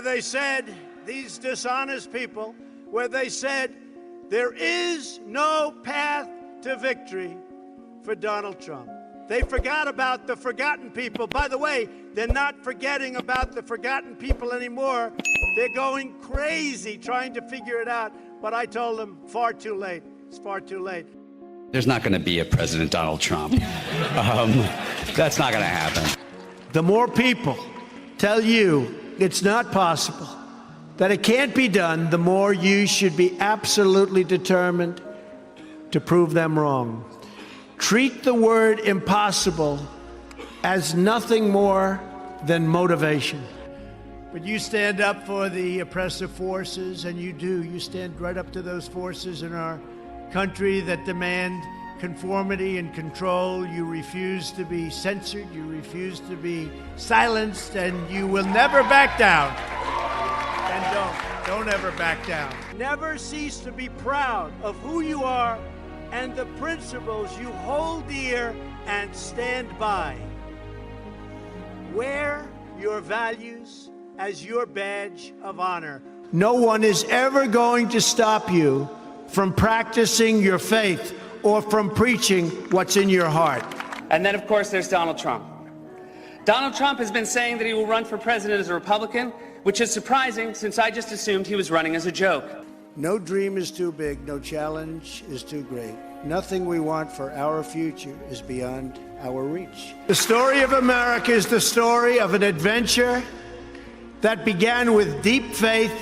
they said, these dishonest people, where they said there is no path to victory for Donald Trump. They forgot about the forgotten people. By the way, they're not forgetting about the forgotten people anymore. They're going crazy trying to figure it out. But I told them, far too late. It's far too late. There's not going to be a President Donald Trump. That's not going to happen. The more people tell you it's not possible, that it can't be done, the more you should be absolutely determined to prove them wrong. Treat the word impossible as nothing more than motivation. But you stand up for the oppressive forces, and you do. You stand right up to those forces in our country that demand conformity and control. You refuse to be censored. You refuse to be silenced, and you will never back down. And don't ever back down. Never cease to be proud of who you are and the principles you hold dear and stand by. Wear your values as your badge of honor. No one is ever going to stop you from practicing your faith or from preaching what's in your heart. And then, of course, there's Donald Trump. Donald Trump has been saying that he will run for president as a Republican, which is surprising since I just assumed he was running as a joke. No dream is too big, no challenge is too great. Nothing we want for our future is beyond our reach. The story of America is the story of an adventure that began with deep faith,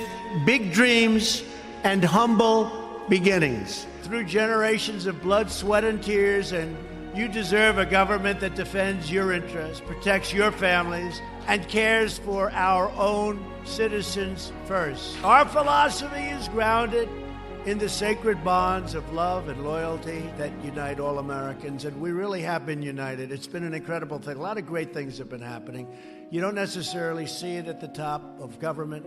big dreams, and humble beginnings. Through generations of blood, sweat, and tears, and you deserve a government that defends your interests, protects your families, and cares for our own citizens first. Our philosophy is grounded in the sacred bonds of love and loyalty that unite all Americans, and we really have been united. It's been an incredible thing. A lot of great things have been happening. You don't necessarily see it at the top of government,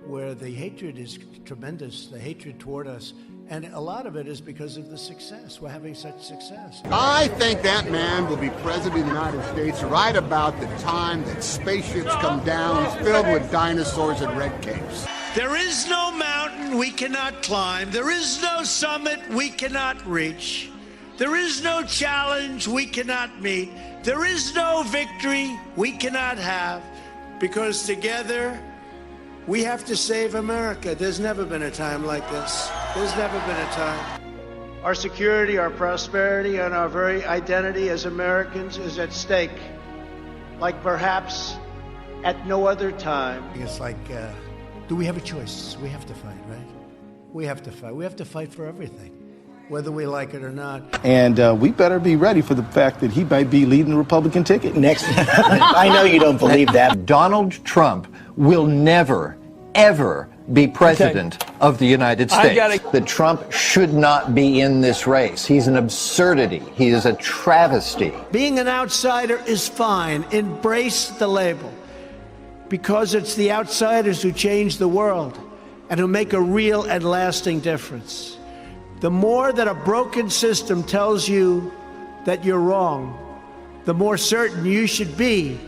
where the hatred is tremendous, the hatred toward us. And a lot of it is because of the success. We're having such success. I think that man will be president of the United States right about the time that spaceships come down filled with dinosaurs and red capes. There is no mountain we cannot climb. There is no summit we cannot reach. There is no challenge we cannot meet. There is no victory we cannot have, because together we have to save America. There's never been a time like this. There's never been a time. Our security, our prosperity, and our very identity as Americans is at stake, like perhaps at no other time. It's like, do we have a choice? We have to fight, right? We have to fight. We have to fight for everything, whether we like it or not. And we better be ready for the fact that he might be leading the Republican ticket next. I know you don't believe that. Donald Trump will never, ever be president of the United States. That Trump should not be in this race. He's an absurdity. He is a travesty. Being an outsider is fine. Embrace the label, because it's the outsiders who change the world and who make a real and lasting difference. The more that a broken system tells you that you're wrong, the more certain you should be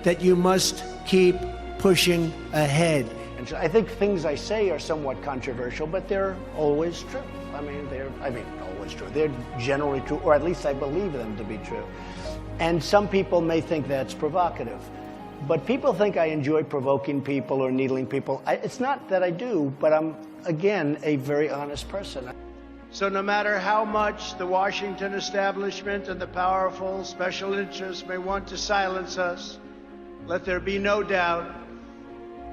that you must keep pushing ahead. And I think things I say are somewhat controversial, but they're always true. Always true. They're generally true, or at least I believe them to be true. And some people may think that's provocative. But people think I enjoy provoking people or needling people. It's not that I do, but I'm, again, a very honest person. So no matter how much the Washington establishment and the powerful special interests may want to silence us, let there be no doubt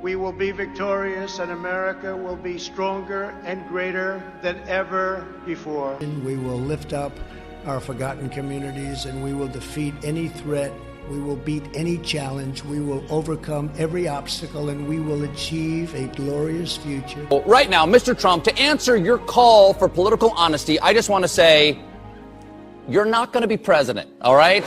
we will be victorious, and America will be stronger and greater than ever before. We will lift up our forgotten communities, and we will defeat any threat. We will beat any challenge. We will overcome every obstacle, and we will achieve a glorious future. Well, right now, Mr. Trump, to answer your call for political honesty, I just want to say, you're not going to be president, all right?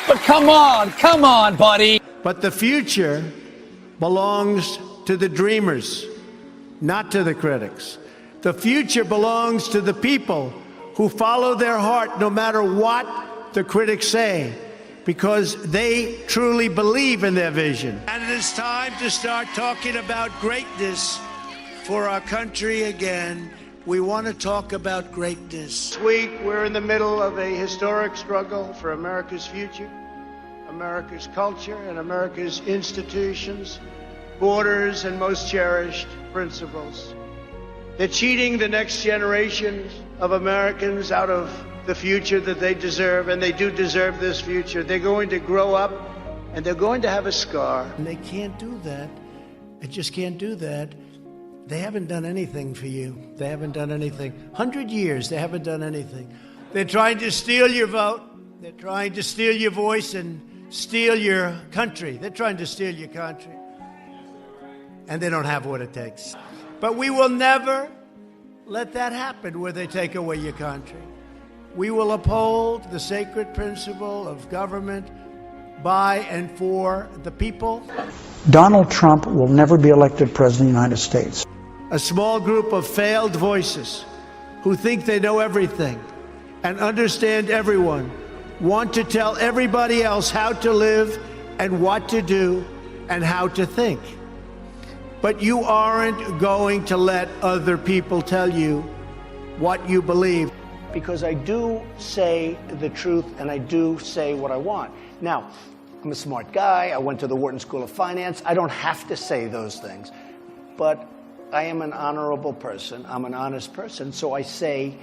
But come on, buddy. But the future belongs to the dreamers, not to the critics. The future belongs to the people who follow their heart no matter what the critics say. because they truly believe in their vision. And it is time to start talking about greatness for our country again. We want to talk about greatness. This week, we're in the middle of a historic struggle for America's future, America's culture, and America's institutions, borders, and most cherished principles. They're cheating the next generation of Americans out of the future that they deserve, and they do deserve this future. They're going to grow up, and they're going to have a scar. And they can't do that. They just can't do that. They haven't done anything for you. They haven't done anything. 100 years, they haven't done anything. They're trying to steal your vote. They're trying to steal your voice and steal your country. They're trying to steal your country. And they don't have what it takes. But we will never let that happen where they take away your country. We will uphold the sacred principle of government by and for the people. Donald Trump will never be elected president of the United States. A small group of failed voices who think they know everything and understand everyone want to tell everybody else how to live and what to do and how to think. But you aren't going to let other people tell you what you believe. Because I do say the truth and I do say what I want. Now, I'm a smart guy. I went to the Wharton School of Finance. I don't have to say those things. But I am an honorable person. I'm an honest person. So I say...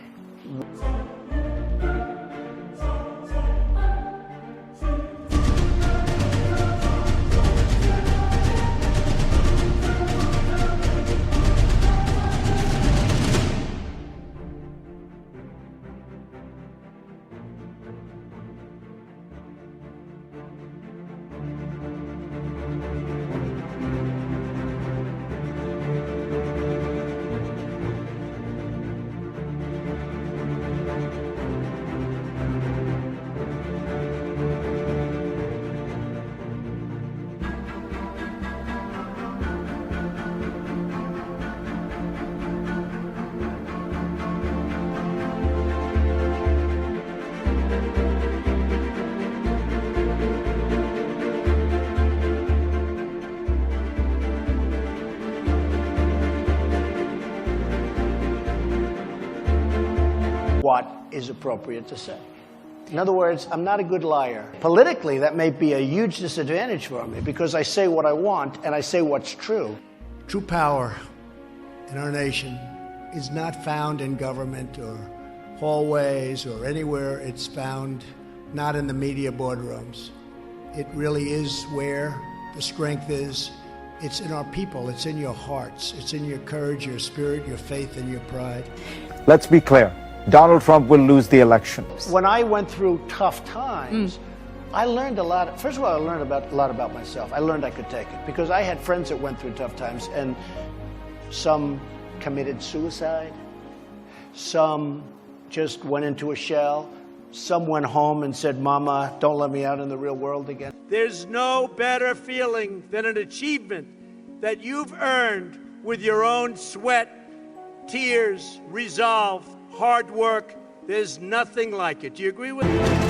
what is appropriate to say. In other words, I'm not a good liar. Politically, that may be a huge disadvantage for me because I say what I want and I say what's true. True power in our nation is not found in government or hallways or anywhere. It's found not in the media boardrooms. It really is where the strength is. It's in our people. It's in your hearts. It's in your courage, your spirit, your faith, and your pride. Let's be clear. Donald Trump will lose the election. When I went through tough times, I learned a lot. First of all, I learned a lot about myself. I learned I could take it because I had friends that went through tough times, and some committed suicide. Some just went into a shell. Some went home and said, "Mama, don't let me out in the real world again." There's no better feeling than an achievement that you've earned with your own sweat, tears, resolve, hard work. There's nothing like it. Do you agree with me?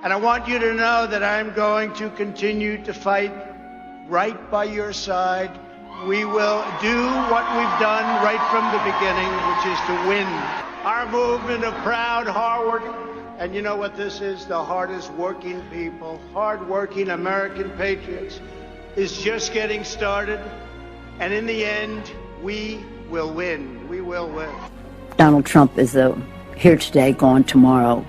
And I want you to know that I'm going to continue to fight right by your side. We will do what we've done right from the beginning, which is to win. Our movement of proud, And you know what this is? The hardest working people, hard-working American patriots, is just getting started. And in the end, we will win. We will win. Donald Trump is here today, gone tomorrow.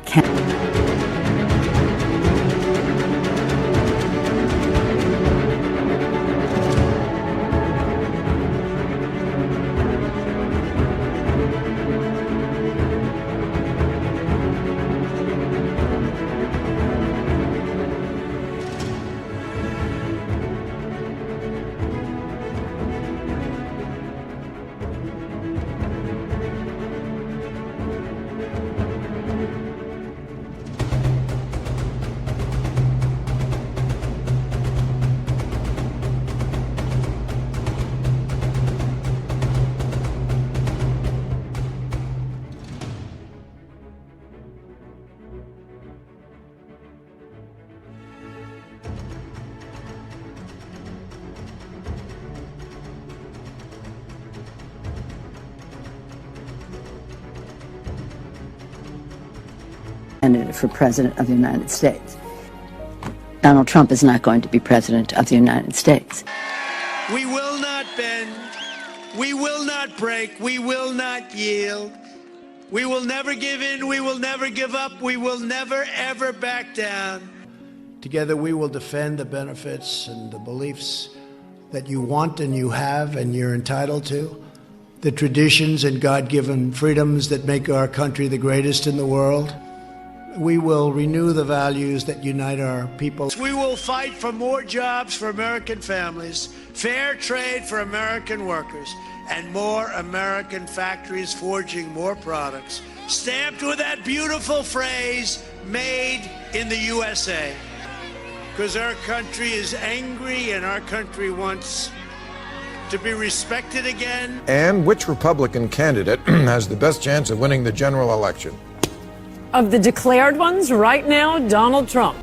Candidate for President of the United States. Donald Trump is not going to be President of the United States. We will not bend. We will not break. We will not yield. We will never give in. We will never give up. We will never, ever back down. Together we will defend the benefits and the beliefs that you want and you have and you're entitled to, the traditions and God-given freedoms that make our country the greatest in the world. We will renew the values that unite our people. We will fight for more jobs for American families, fair trade for American workers, and more American factories forging more products, stamped with that beautiful phrase, made in the USA. Because our country is angry and our country wants to be respected again. And which Republican candidate has the best chance of winning the general election? Of the declared ones, right now, Donald Trump.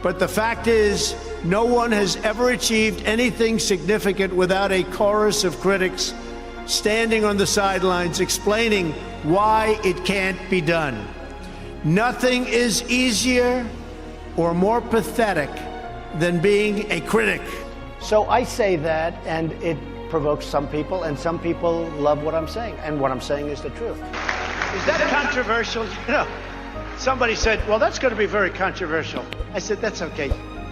But the fact is, no one has ever achieved anything significant without a chorus of critics standing on the sidelines explaining why it can't be done. Nothing is easier or more pathetic than being a critic. So I say that, and it provokes some people, and some people love what I'm saying, and what I'm saying is the truth. Is that controversial? You know, somebody said, well, that's going to be very controversial. I said, that's okay.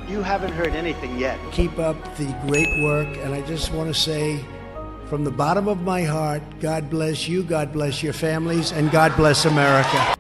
You haven't heard anything yet. Keep up the great work, and I just want to say, from the bottom of my heart, God bless you, God bless your families, and God bless America.